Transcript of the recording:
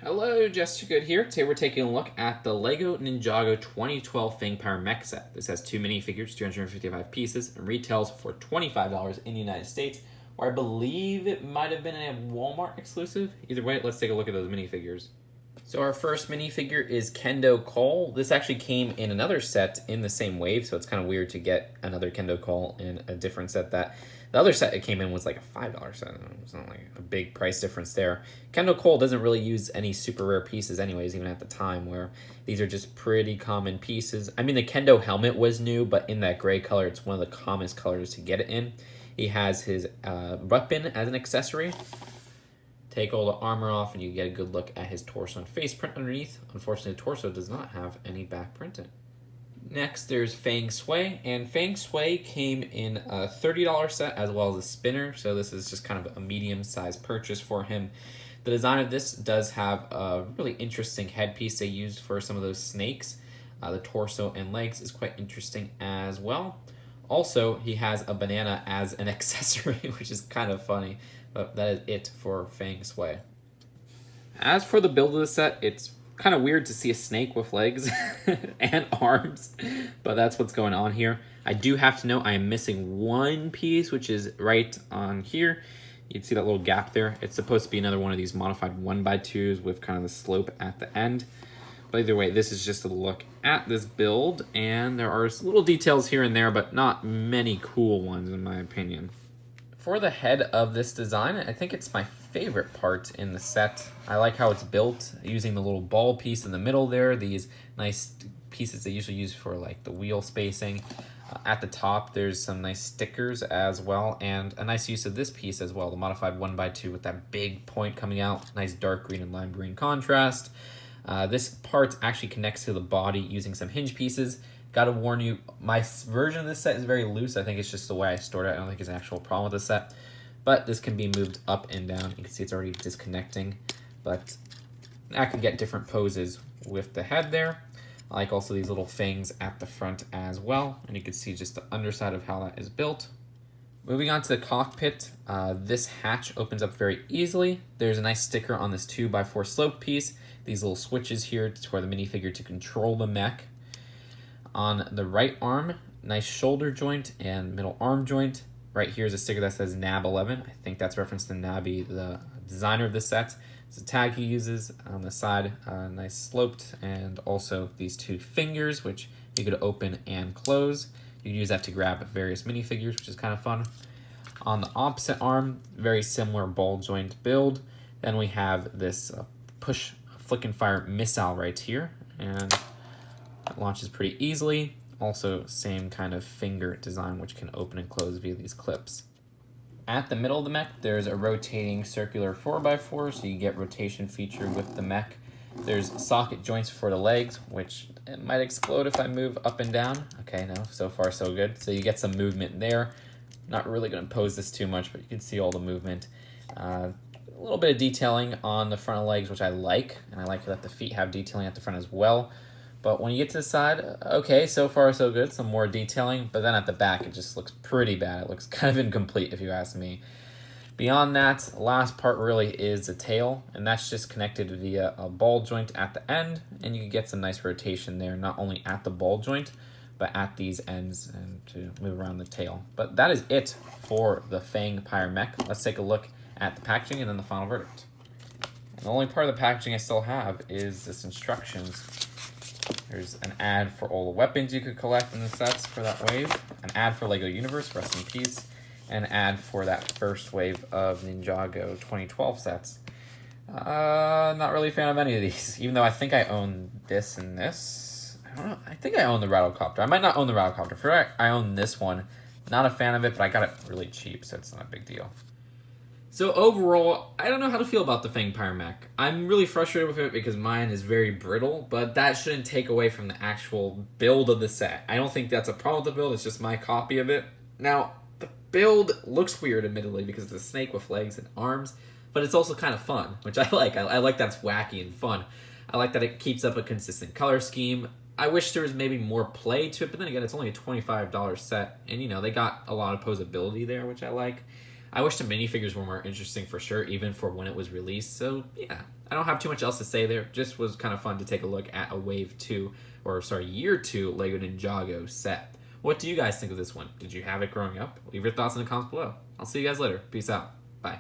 Hello, Jessica here. Today we're taking a look at the LEGO Ninjago 2012 Fangpyre Mech set. This has 2 minifigures, 255 pieces, and retails for $25 in the United States, or I believe it might have been a Walmart exclusive. Either way, let's take a look at those minifigures. So our first minifigure is Kendall Cole. This actually came in another set in the same wave, so it's kind of weird to get another Kendall Cole in a different set. That the other set it came in was like a $5 set. It's not like a big price difference there. Kendall Cole doesn't really use any super rare pieces anyways, even at the time, where these are just pretty common pieces. I mean, the Kendo helmet was new, but in that gray color, it's one of the commonest colors to get it in. He has his weapon as an accessory. Take all the armor off and you get a good look at his torso and face print underneath. Unfortunately, the torso does not have any back printing. Next, there's Fang Sway, and Fang Sway came in a $30 set as well as a spinner, so this is just kind of a medium-sized purchase for him. The design of this does have a really interesting headpiece they used for some of those snakes. The torso and legs is quite interesting as well. Also, he has a banana as an accessory, which is kind of funny. But that is it for Fang Sway. As for the build of the set, it's kind of weird to see a snake with legs and arms, but that's what's going on here. I do have to note I am missing one piece, which is right on here. You can see that little gap there. It's supposed to be another one of these modified 1x2s with kind of the slope at the end. But either way, this is just a look at this build, and there are little details here and there, but not many cool ones in my opinion. For the head of this design, I think it's my favorite part in the set. I like how it's built, using the little ball piece in the middle there, these nice pieces they usually use for like the wheel spacing. At the top, there's some nice stickers as well, and a nice use of this piece as well, the modified 1x2 with that big point coming out, nice dark green and lime green contrast. This part actually connects to the body using some hinge pieces. Gotta warn you, my version of this set is very loose. I think it's just the way I stored it. I don't think it's an actual problem with the set. But this can be moved up and down. You can see it's already disconnecting. But I can get different poses with the head there. I like also these little fangs at the front as well. And you can see just the underside of how that is built. Moving on to the cockpit, this hatch opens up very easily. There's a nice sticker on this 2x4 slope piece. These little switches here for the minifigure to control the mech. On the right arm, nice shoulder joint and middle arm joint. Right here is a sticker that says NAB 11. I think that's reference to Nabby, the designer of the set. It's a tag he uses on the side, nice sloped, and also these 2 fingers, which you could open and close. You can use that to grab various minifigures, which is kind of fun. On the opposite arm, very similar ball joint build. Then we have this push flick and fire missile right here, and it launches pretty easily. Also, same kind of finger design, which can open and close via these clips. At the middle of the mech, there's a rotating circular 4x4, so you get rotation feature with the mech. There's socket joints for the legs, which it might explode if I move up and down. Okay, no, so far so good. So you get some movement there. Not really going to pose this too much, but you can see all the movement. A little bit of detailing on the front of legs, which I like, and I like that the feet have detailing at the front as well. But when you get to the side, okay, so far so good, some more detailing, but then at the back it just looks pretty bad. It looks kind of incomplete if you ask me. Beyond that, the last part really is the tail, and that's just connected via a ball joint at the end, and you can get some nice rotation there, not only at the ball joint, but at these ends and to move around the tail. But that is it for the Fangpyre Mech. Let's take a look at the packaging and then the final verdict. And the only part of the packaging I still have is this instructions. There's an ad for all the weapons you could collect in the sets for that wave, an ad for LEGO Universe, rest in peace, and an ad for that first wave of Ninjago 2012 sets. Not really a fan of any of these, even though I think I own this and this. I don't know, I think I own the Rattlecopter. I might not own the Rattlecopter. For sure, I own this one. Not a fan of it, but I got it really cheap, so it's not a big deal. So overall, I don't know how to feel about the Fangpyre Mech. I'm really frustrated with it because mine is very brittle, but that shouldn't take away from the actual build of the set. I don't think that's a problem with the build, it's just my copy of it. Now, the build looks weird, admittedly, because it's a snake with legs and arms, but it's also kind of fun, which I like. I like that it's wacky and fun. I like that it keeps up a consistent color scheme. I wish there was maybe more play to it, but then again, it's only a $25 set, and you know, they got a lot of posability there, which I like. I wish the minifigures were more interesting for sure, even for when it was released. So yeah, I don't have too much else to say there. Just was kind of fun to take a look at a Wave 2, or sorry, Year 2 LEGO Ninjago set. What do you guys think of this one? Did you have it growing up? Leave your thoughts in the comments below. I'll see you guys later. Peace out. Bye.